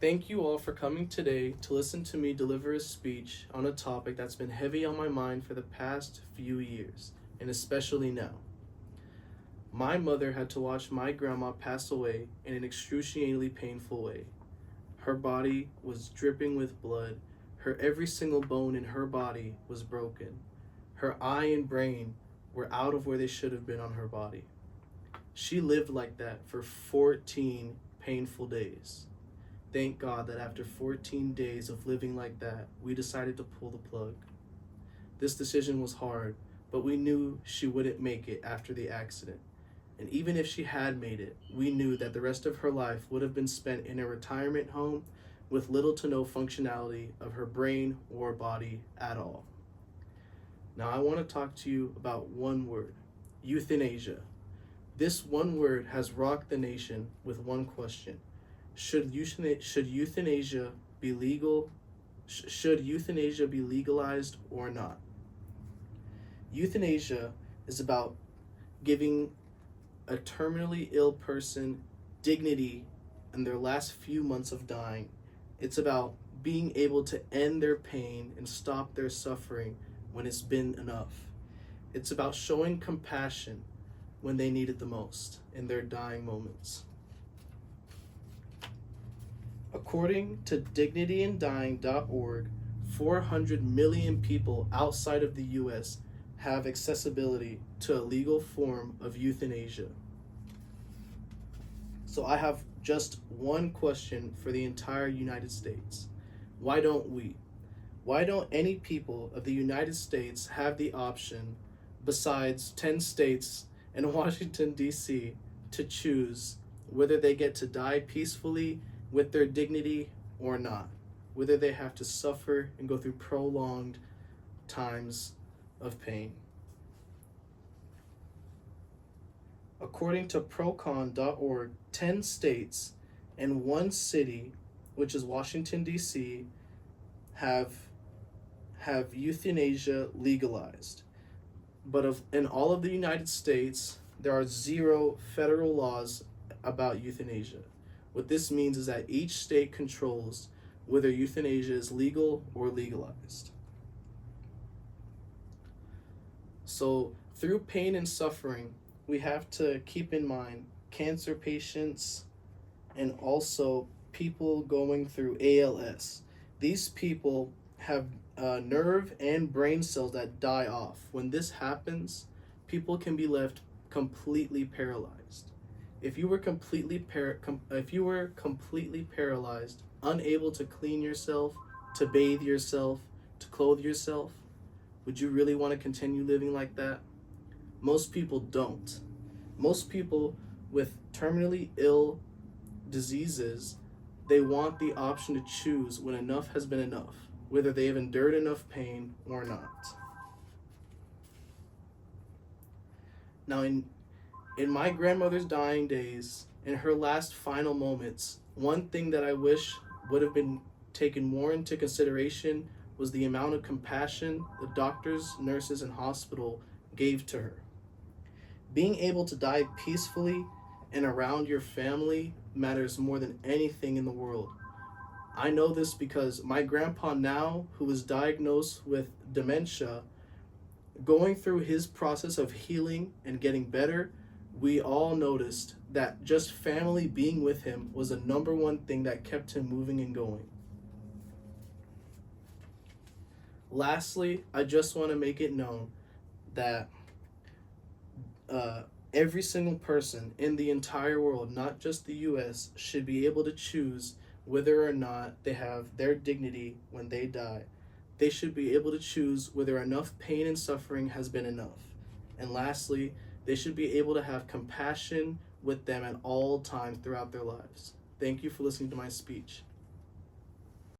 Thank you all for coming today to listen to me deliver a speech on a topic that's been heavy on my mind for the past few years, and especially now. My mother had to watch my grandma pass away in an excruciatingly painful way. Her body was dripping with blood. Her every single bone in her body was broken. Her eye and brain were out of where they should have been on her body. She lived like that for 14 painful days. Thank God that after 14 days of living like that, we decided to pull the plug. This decision was hard, but we knew she wouldn't make it after the accident. And even if she had made it, we knew that the rest of her life would have been spent in a retirement home with little to no functionality of her brain or body at all. Now I want to talk to you about one word: euthanasia. This one word has rocked the nation with one question. Should euthanasia be legal? Should euthanasia be legalized or not? Euthanasia is about giving a terminally ill person dignity in their last few months of dying. It's about being able to end their pain and stop their suffering when it's been enough. It's about showing compassion when they need it the most in their dying moments. According to dignityindying.org, 400 million people outside of the US have accessibility to a legal form of euthanasia. So I have just one question for the entire United States. Why don't we? Why don't any people of the United States have the option, besides 10 states and Washington, D.C., to choose whether they get to die peacefully with their dignity or not, whether they have to suffer and go through prolonged times of pain? According to procon.org, 10 states and one city, which is Washington, D.C., have euthanasia legalized. But in all of the United States, there are 0 federal laws about euthanasia. What this means is that each state controls whether euthanasia is legal or legalized. So through pain and suffering, we have to keep in mind cancer patients and also people going through ALS. These people have nerve and brain cells that die off. When this happens, people can be left completely paralyzed. If you were completely paralyzed, unable to clean yourself, to bathe yourself, to clothe yourself, would you really want to continue living like that? Most people don't. Most people with terminally ill diseases, they want the option to choose when enough has been enough, whether they have endured enough pain or not. Now, in my grandmother's dying days, in her last final moments, one thing that I wish would have been taken more into consideration was the amount of compassion the doctors, nurses, and hospital gave to her. Being able to die peacefully and around your family matters more than anything in the world. I know this because my grandpa now, who was diagnosed with dementia, going through his process of healing and getting better, we all noticed that just family being with him was the number one thing that kept him moving and going. Lastly, I just want to make it known that every single person in the entire world, not just the US, should be able to choose whether or not they have their dignity when they die. They should be able to choose whether enough pain and suffering has been enough. And lastly, they should be able to have compassion with them at all times throughout their lives. Thank you for listening to my speech.